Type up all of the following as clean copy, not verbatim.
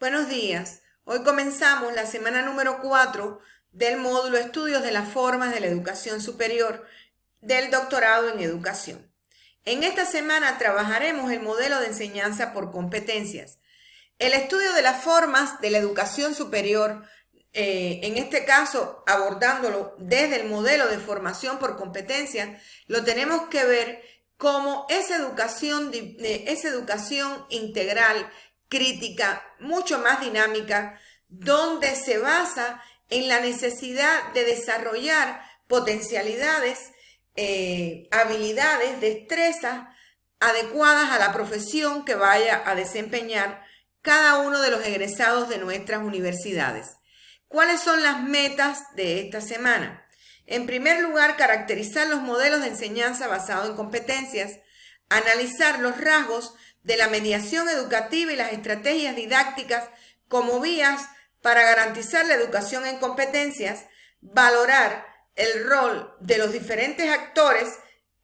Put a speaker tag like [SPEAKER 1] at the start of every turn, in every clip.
[SPEAKER 1] Buenos días. Hoy comenzamos la semana número 4 del módulo Estudios de las Formas de la Educación Superior del Doctorado en Educación. En esta semana trabajaremos el modelo de enseñanza por competencias. El estudio de las formas de la educación superior, en este caso abordándolo desde el modelo de formación por competencias, lo tenemos que ver como esa educación integral, crítica, mucho más dinámica, donde se basa en la necesidad de desarrollar potencialidades, habilidades, destrezas adecuadas a la profesión que vaya a desempeñar cada uno de los egresados de nuestras universidades. ¿Cuáles son las metas de esta semana? En primer lugar, caracterizar los modelos de enseñanza basados en competencias, analizar los rasgos de la mediación educativa y las estrategias didácticas como vías para garantizar la educación en competencias, valorar el rol de los diferentes actores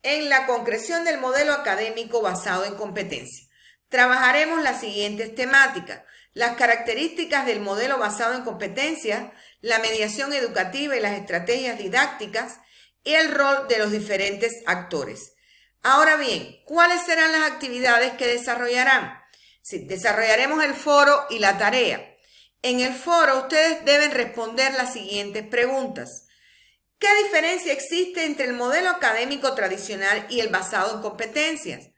[SPEAKER 1] en la concreción del modelo académico basado en competencias. Trabajaremos las siguientes temáticas: las características del modelo basado en competencias, la mediación educativa y las estrategias didácticas y el rol de los diferentes actores. Ahora bien, ¿cuáles serán las actividades que desarrollarán? Sí, desarrollaremos el foro y la tarea. En el foro ustedes deben responder las siguientes preguntas. ¿Qué diferencia existe entre el modelo académico tradicional y el basado en competencias?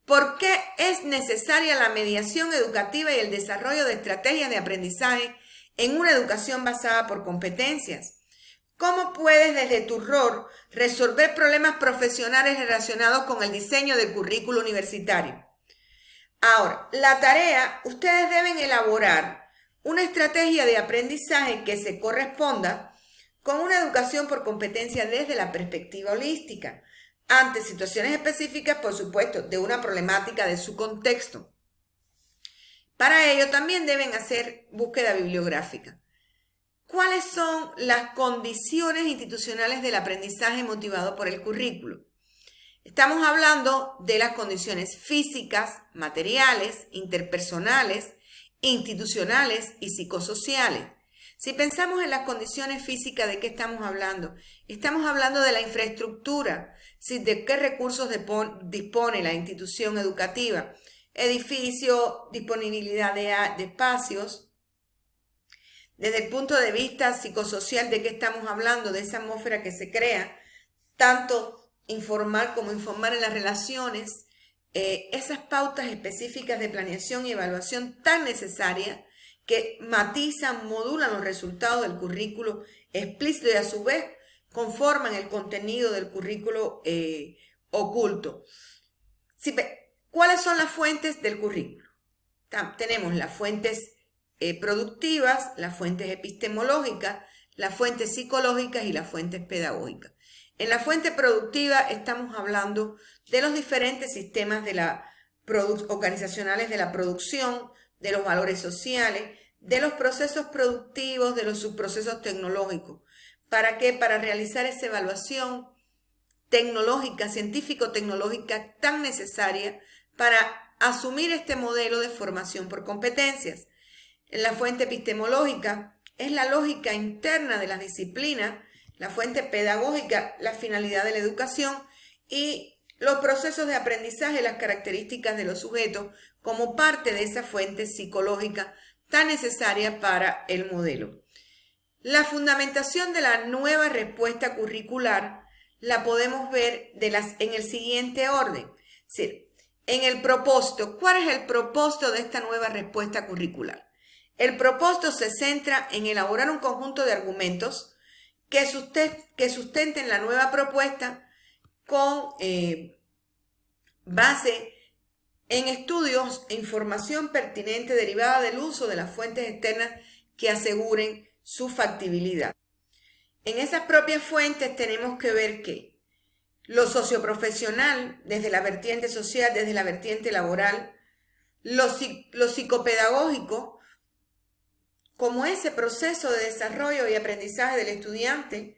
[SPEAKER 1] ¿Por qué es necesaria la mediación educativa y el desarrollo de estrategias de aprendizaje en una educación basada por competencias? ¿Cómo puedes desde tu rol resolver problemas profesionales relacionados con el diseño del currículo universitario? Ahora, la tarea, ustedes deben elaborar una estrategia de aprendizaje que se corresponda con una educación por competencia desde la perspectiva holística, ante situaciones específicas, por supuesto, de una problemática de su contexto. Para ello también deben hacer búsqueda bibliográfica. ¿Cuáles son las condiciones institucionales del aprendizaje motivado por el currículo? Estamos hablando de las condiciones físicas, materiales, interpersonales, institucionales y psicosociales. Si pensamos en las condiciones físicas, ¿de qué estamos hablando? Estamos hablando de la infraestructura, de qué recursos dispone la institución educativa, edificio, disponibilidad de espacios. Desde el punto de vista psicosocial, ¿de qué estamos hablando? De esa atmósfera que se crea, tanto informal como informar en las relaciones, esas pautas específicas de planeación y evaluación tan necesarias que matizan, modulan los resultados del currículo explícito y a su vez conforman el contenido del currículo oculto. ¿Cuáles son las fuentes del currículo? Tenemos las fuentes productivas, las fuentes epistemológicas, las fuentes psicológicas y las fuentes pedagógicas. En la fuente productiva estamos hablando de los diferentes sistemas organizacionales de la producción, de los valores sociales, de los procesos productivos, de los subprocesos tecnológicos. ¿Para qué? Para realizar esa evaluación tecnológica, científico-tecnológica tan necesaria para asumir este modelo de formación por competencias. En la fuente epistemológica es la lógica interna de las disciplinas, la fuente pedagógica, la finalidad de la educación y los procesos de aprendizaje, las características de los sujetos como parte de esa fuente psicológica tan necesaria para el modelo. La fundamentación de la nueva respuesta curricular la podemos ver en el siguiente orden. Es decir, en el propósito, ¿cuál es el propósito de esta nueva respuesta curricular? El propósito se centra en elaborar un conjunto de argumentos que sustenten la nueva propuesta con base en estudios e información pertinente derivada del uso de las fuentes externas que aseguren su factibilidad. En esas propias fuentes tenemos que ver que lo socioprofesional, desde la vertiente social, desde la vertiente laboral, lo psicopedagógico, como ese proceso de desarrollo y aprendizaje del estudiante,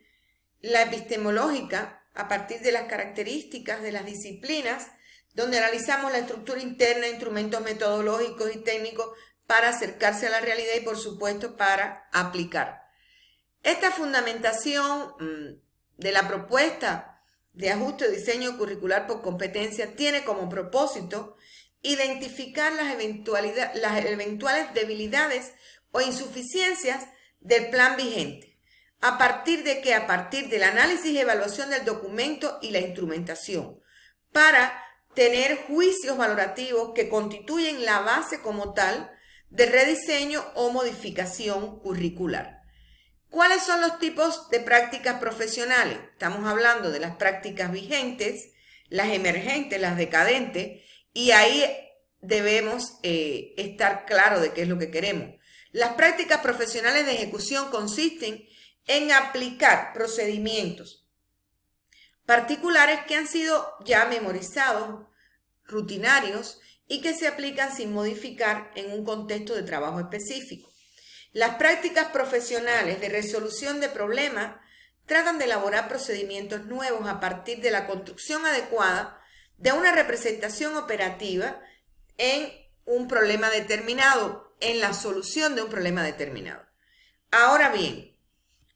[SPEAKER 1] la epistemológica, a partir de las características de las disciplinas, donde analizamos la estructura interna, instrumentos metodológicos y técnicos para acercarse a la realidad y, por supuesto, para aplicar. Esta fundamentación de la propuesta de ajuste de diseño curricular por competencia tiene como propósito identificar las eventuales debilidades o insuficiencias del plan vigente. ¿A partir de qué? A partir del análisis y evaluación del documento y la instrumentación, para tener juicios valorativos que constituyen la base como tal de rediseño o modificación curricular. ¿Cuáles son los tipos de prácticas profesionales? Estamos hablando de las prácticas vigentes, las emergentes, las decadentes, y ahí debemos estar claros de qué es lo que queremos. Las prácticas profesionales de ejecución consisten en aplicar procedimientos particulares que han sido ya memorizados, rutinarios, y que se aplican sin modificar en un contexto de trabajo específico. Las prácticas profesionales de resolución de problemas tratan de elaborar procedimientos nuevos a partir de la construcción adecuada de una representación operativa en un problema determinado, en la solución de un problema determinado. Ahora bien,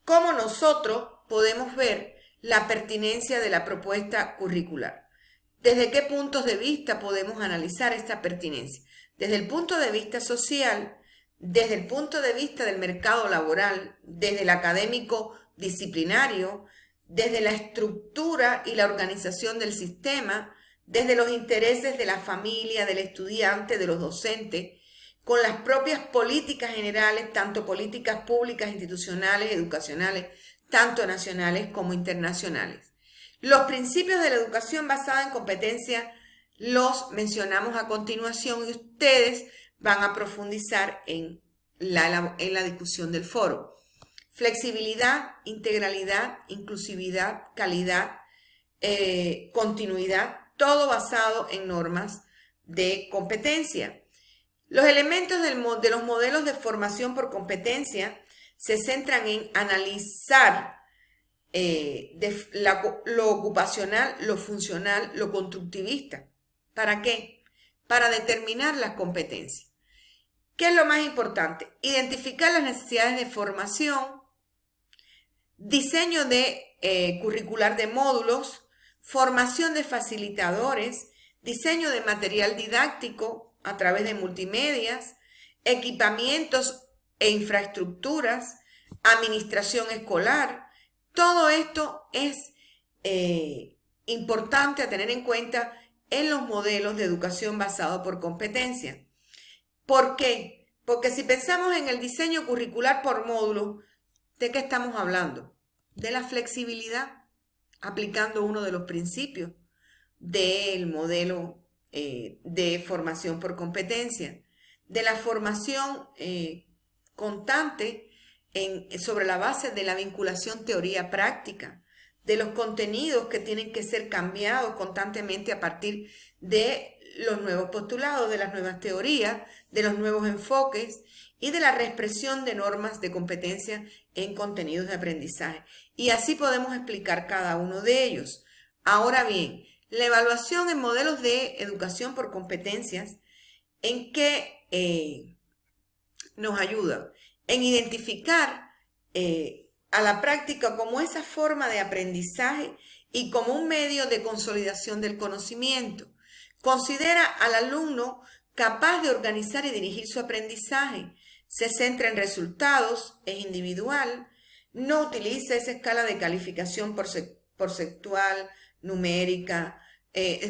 [SPEAKER 1] ¿cómo nosotros podemos ver la pertinencia de la propuesta curricular? ¿Desde qué puntos de vista podemos analizar esta pertinencia? Desde el punto de vista social, desde el punto de vista del mercado laboral, desde el académico disciplinario, desde la estructura y la organización del sistema, desde los intereses de la familia, del estudiante, de los docentes, con las propias políticas generales, tanto políticas públicas, institucionales, educacionales, tanto nacionales como internacionales. Los principios de la educación basada en competencia los mencionamos a continuación y ustedes van a profundizar en la discusión del foro. Flexibilidad, integralidad, inclusividad, calidad, continuidad, todo basado en normas de competencia. Los elementos de los modelos de formación por competencia se centran en analizar lo ocupacional, lo funcional, lo constructivista. ¿Para qué? Para determinar las competencias. ¿Qué es lo más importante? Identificar las necesidades de formación, diseño curricular de módulos, formación de facilitadores, diseño de material didáctico a través de multimedias, equipamientos e infraestructuras, administración escolar. Todo esto es importante a tener en cuenta en los modelos de educación basado por competencia. ¿Por qué? Porque si pensamos en el diseño curricular por módulo, ¿de qué estamos hablando? De la flexibilidad, aplicando uno de los principios del modelo de formación por competencia, de la formación constante sobre la base de la vinculación teoría-práctica, de los contenidos que tienen que ser cambiados constantemente a partir de los nuevos postulados, de las nuevas teorías, de los nuevos enfoques y de la reexpresión de normas de competencia en contenidos de aprendizaje. Y así podemos explicar cada uno de ellos. Ahora bien, la evaluación en modelos de educación por competencias, ¿en qué nos ayuda? En identificar a la práctica como esa forma de aprendizaje y como un medio de consolidación del conocimiento. Considera al alumno capaz de organizar y dirigir su aprendizaje. Se centra en resultados, es individual, no utiliza esa escala de calificación porcentual, numérica,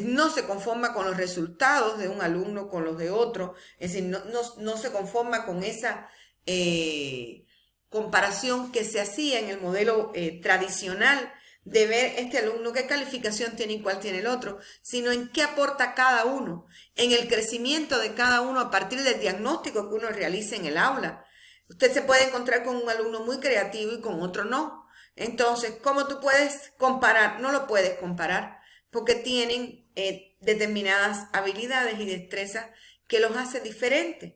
[SPEAKER 1] no se conforma con los resultados de un alumno con los de otro, es decir, no se conforma con esa comparación que se hacía en el modelo tradicional de ver este alumno qué calificación tiene y cuál tiene el otro, sino en qué aporta cada uno, en el crecimiento de cada uno a partir del diagnóstico que uno realiza en el aula. Usted se puede encontrar con un alumno muy creativo y con otro no. Entonces, ¿cómo tú puedes comparar? No lo puedes comparar porque tienen determinadas habilidades y destrezas que los hace diferentes,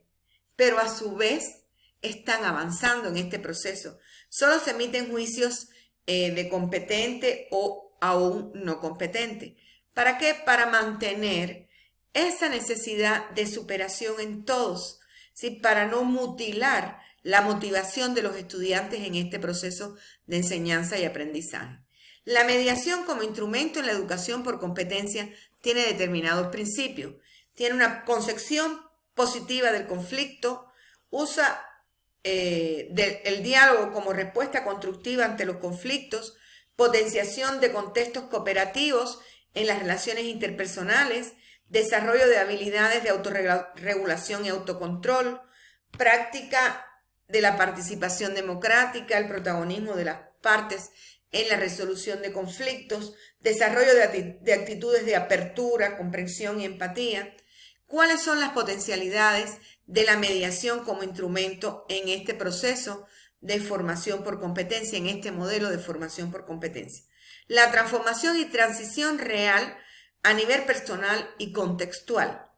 [SPEAKER 1] pero a su vez están avanzando en este proceso. Solo se emiten juicios de competente o aún no competente. ¿Para qué? Para mantener esa necesidad de superación en todos. ¿sí? Para no mutilar la motivación de los estudiantes en este proceso de enseñanza y aprendizaje. La mediación como instrumento en la educación por competencia tiene determinados principios. Tiene una concepción positiva del conflicto, usa el diálogo como respuesta constructiva ante los conflictos, potenciación de contextos cooperativos en las relaciones interpersonales, desarrollo de habilidades de autorregulación y autocontrol, práctica de la participación democrática, el protagonismo de las partes en la resolución de conflictos, desarrollo de actitudes de apertura, comprensión y empatía. ¿Cuáles son las potencialidades de la mediación como instrumento en este proceso de formación por competencia, en este modelo de formación por competencia? La transformación y transición real a nivel personal y contextual.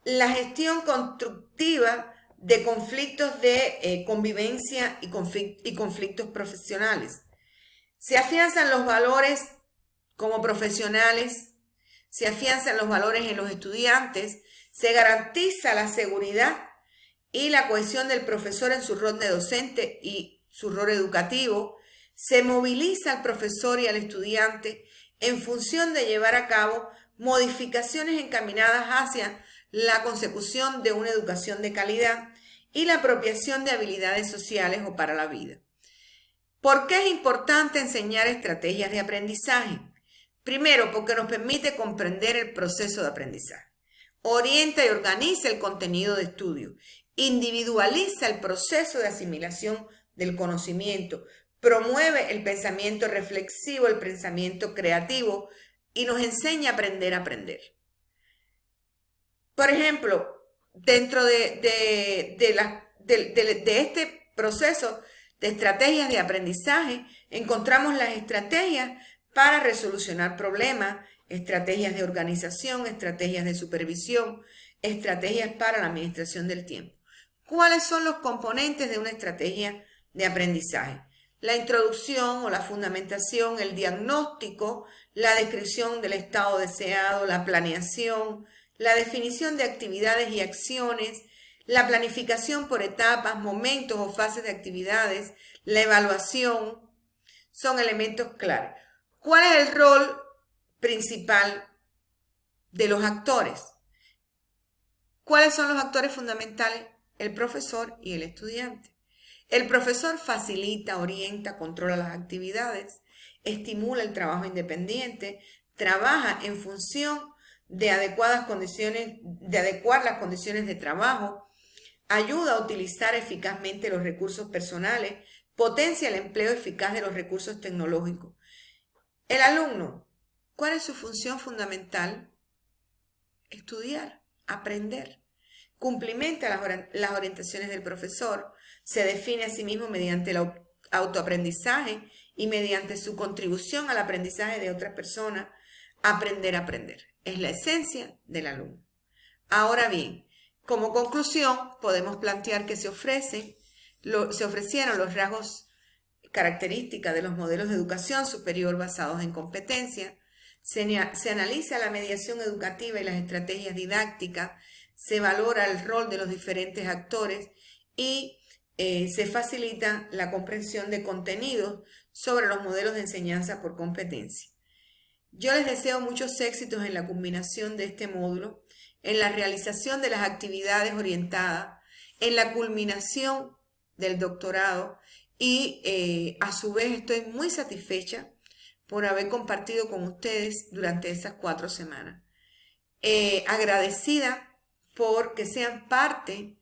[SPEAKER 1] La gestión constructiva de conflictos de convivencia y conflictos profesionales. Se afianzan los valores como profesionales, se afianzan los valores en los estudiantes, se garantiza la seguridad y la cohesión del profesor en su rol de docente y su rol educativo, se moviliza al profesor y al estudiante en función de llevar a cabo modificaciones encaminadas hacia la consecución de una educación de calidad y la apropiación de habilidades sociales o para la vida. ¿Por qué es importante enseñar estrategias de aprendizaje? Primero, porque nos permite comprender el proceso de aprendizaje. Orienta y organiza el contenido de estudio. Individualiza el proceso de asimilación del conocimiento. Promueve el pensamiento reflexivo, el pensamiento creativo y nos enseña a aprender. Por ejemplo, dentro de este proceso de estrategias de aprendizaje, encontramos las estrategias para resolucionar problemas, estrategias de organización, estrategias de supervisión, estrategias para la administración del tiempo. ¿Cuáles son los componentes de una estrategia de aprendizaje? La introducción o la fundamentación, el diagnóstico, la descripción del estado deseado, la planeación, la definición de actividades y acciones, la planificación por etapas, momentos o fases de actividades, la evaluación, son elementos clave. ¿Cuál es el rol principal de los actores? ¿Cuáles son los actores fundamentales? El profesor y el estudiante. El profesor facilita, orienta, controla las actividades, estimula el trabajo independiente, trabaja en función de adecuar las condiciones de trabajo, ayuda a utilizar eficazmente los recursos personales, potencia el empleo eficaz de los recursos tecnológicos. El alumno, ¿cuál es su función fundamental? Estudiar, aprender. Cumplimenta las orientaciones del profesor, se define a sí mismo mediante el autoaprendizaje y mediante su contribución al aprendizaje de otras personas. Aprender a aprender. Es la esencia del alumno. Ahora bien, como conclusión, podemos plantear que se ofrecieron los rasgos características de los modelos de educación superior basados en competencia. Se analiza la mediación educativa y las estrategias didácticas, se valora el rol de los diferentes actores y se facilita la comprensión de contenidos sobre los modelos de enseñanza por competencia. Yo les deseo muchos éxitos en la culminación de este módulo, en la realización de las actividades orientadas, en la culminación del doctorado y a su vez estoy muy satisfecha por haber compartido con ustedes durante esas 4 semanas. Agradecida por que sean parte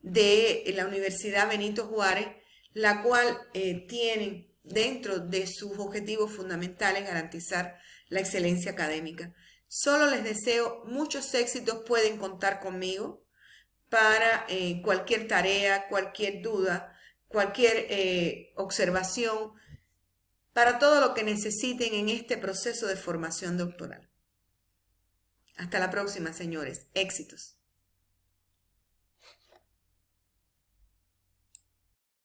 [SPEAKER 1] de la Universidad Benito Juárez, la cual tiene dentro de sus objetivos fundamentales garantizar la excelencia académica. Solo les deseo muchos éxitos, pueden contar conmigo para cualquier tarea, cualquier duda, cualquier observación, para todo lo que necesiten en este proceso de formación doctoral. Hasta la próxima, señores. Éxitos.